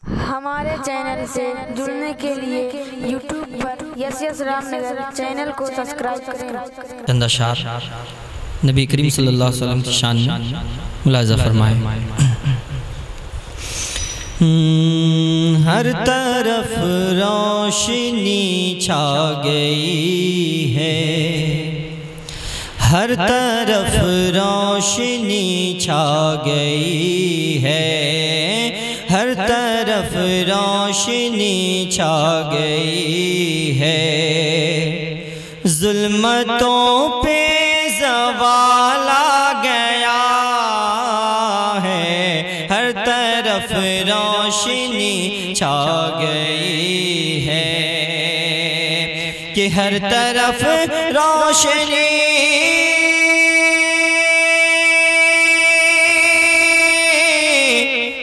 ہمارے چینل سے جڑنے کے لیے یوٹیوب پر یس یس رام نگر چینل کو سبسکرائب کریں۔ چند اشعار نبی کریم صلی اللہ علیہ وسلم کی شان میں ملاحظہ فرمائیں۔ ہر طرف روشنی چھا گئی ہے، ہر طرف روشنی چھا گئی ہے، ہر طرف روشنی چھا گئی ہے، ظلمتوں پہ زوال آ گیا ہے، ہر طرف روشنی چھا گئی ہے، کہ ہر طرف روشنی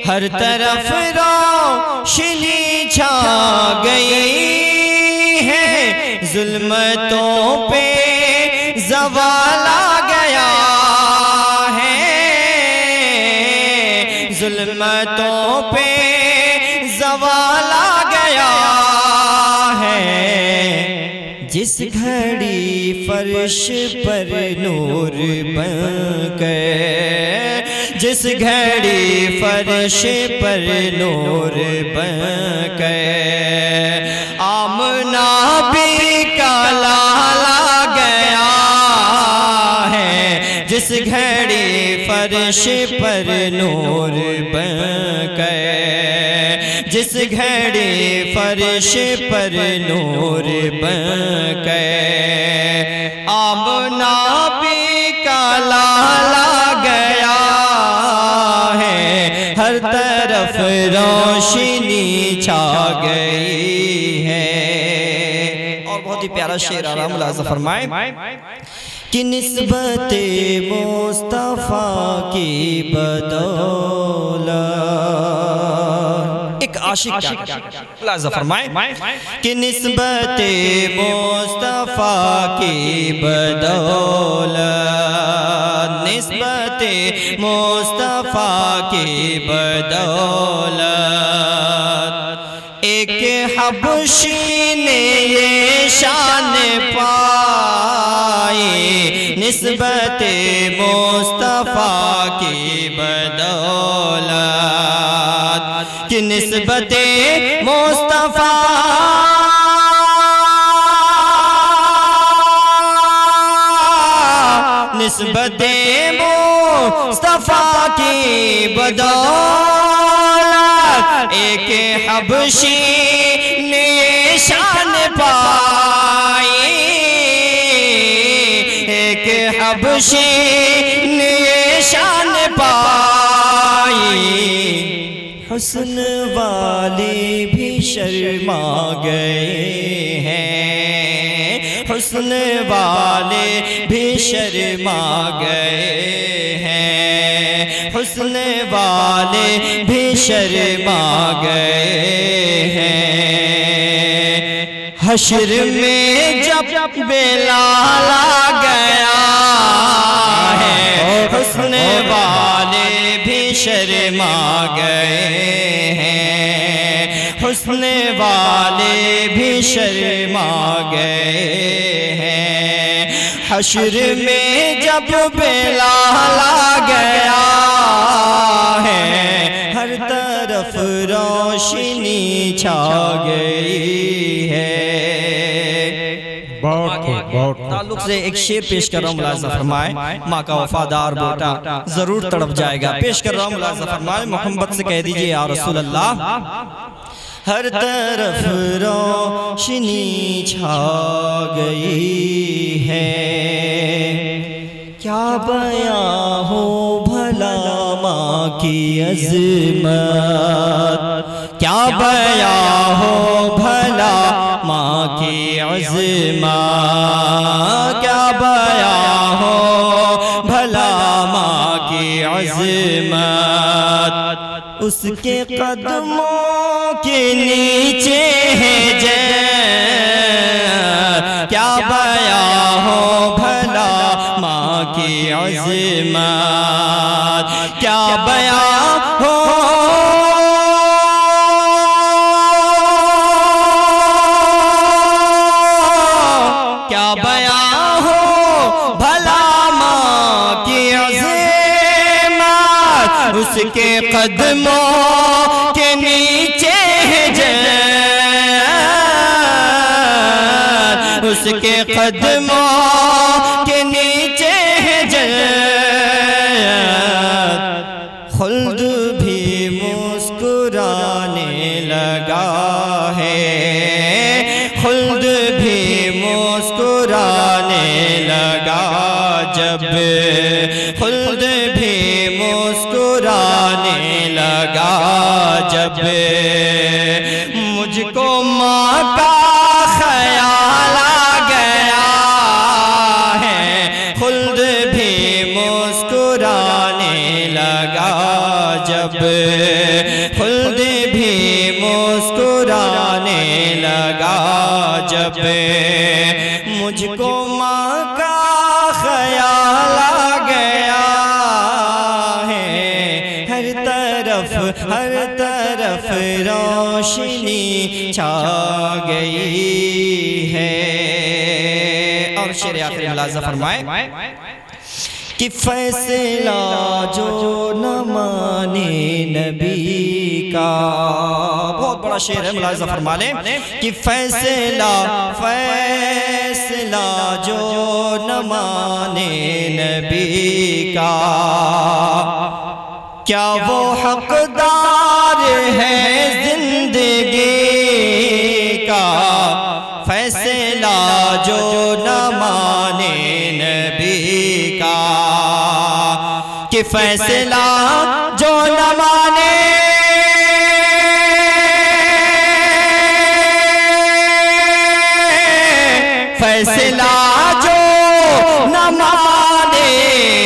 ہر طرف روشنی چھا گئی ہے، ظلمتوں پہ زوال آ گیا ہے، ظلمتوں پہ زوال آ گیا ہے، جس گھڑی فرش پر نور بن کر، جس گھڑی فرش پر نور بن کر آمنہ بھی کا لالا گیا ہے، جس گھڑی فرش پر نور بن کر، جس گھڑی فرش پر نور بن کر آمنہ بھی کا لالا گیا ہے، ہر طرف روشنی چھا گئی ہے۔ اور بہت ہی پیارا شعر آ رہا، ملاحظہ فرمائیں کہ نسبت مصطفیٰ کی بدولت، ایک عاشق کیا ملاحظہ فرمائیں کہ نسبت مصطفیٰ کی بدولت، نسبت مصطفیٰ کی بدولت، ایک حبشی نے یہ شان پائی، نسبت مصطفیٰ کی بدولت، کہ نسبت مصطفیٰ نسبت مصطفیٰ کی بدولت، ایک حبشی نے شان پائی، ایک حبشی نے شان پائی، حسن والے بھی شرما گئے ہیں، حسن والے بھی شرما گئے ہیں، حسن والے بھی شرما گئے ہیں، حشر میں جب بلال آ گیا ہے، حسن والے بھی شرما گئے ہیں، حسن والے بھی شرما گئے ہیں، حشر میں جب بلال آ گیا ہے، ہر طرف روشنی چھا گئی ہے۔ تعلق سے ایک شعر پیش کر رہا ہوں، ملاحظہ فرمائیں، ماں کا وفادار بیٹا ضرور تڑپ جائے گا، پیش کر رہا ہوں، ملاحظہ فرمائیں، محمد سے کہہ دیجئے یا رسول اللہ، ہر طرف روشنی چھا گئی ہے، کیا بیاں ہو بھلا ماں کی عظمت، کیا بیاں ہو بھلا ماں کی عظمت، کیا بیاں ہو بھلا ماں کی عظمت، اس کے قدموں کے نیچے ہے جنت، کیا بیاں ہو بھلا ماں کی عظمت، کیا بیاں ہو اس کے قدموں کے نیچے ہے جنت، اس کے قدموں کے نیچے ہے جنت، خلد بھی مسکرانے لگا ہے، خلد بھی مسکرانے لگا جب، خلد بھی مسکرانے لگا جب، مجھ کو ماں کا خیال آ گیا ہے، خلد بھی مسکرانے لگا جب، خلد بھی مسکرانے لگا جب، مجھ کو ماں کا خیال آ گیا ہے، ہر طرف روشنی چھا گئی ہے۔ اور شعر آخری ملاحظہ فرمائے کہ فیصلہ جو نہ مانے نبی کا، بہت بڑا شعر ہے، ملاحظہ فرما لیں کہ فیصلہ جو نہ مانے نبی کا، کیا وہ حقدار ہے زندگی کا، فیصلہ جو نہ مانے نبی کا، کہ فیصلہ جو نہ مانے فیصلہ جو نہ مانے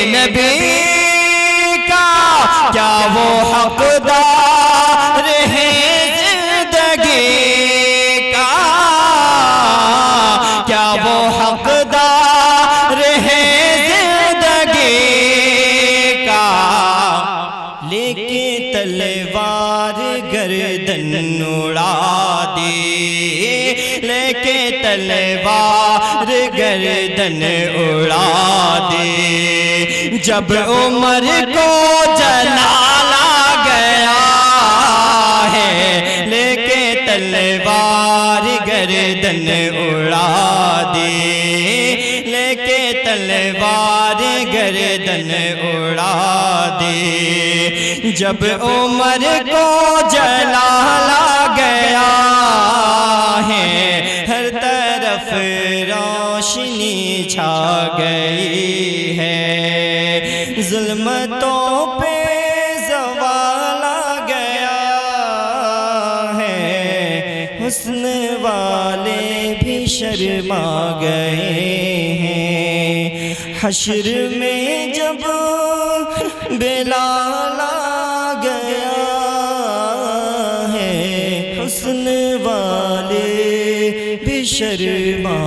نبی کا، کیا وہ حقدار ہے زندگی کا، کیا وہ حقدار ہے زندگی کا، لے کے تلوار گردن اڑا دی، لے کے تلوار گردن اڑا دی، جب عمر کو جلال آ گیا ہے، لے کے تلوار گردن اڑا دی، لے کے تلوار گردن اڑا دی، جب عمر کو جلال آ گیا ہے، ہر طرف روشنی چھا گئی ہے، ظلمتوں پہ زوال آ گیا ہے، حسن والے بھی شرما گئے ہیں، حشر میں جب بلال آ گیا ہے، حسن والے بھی شرما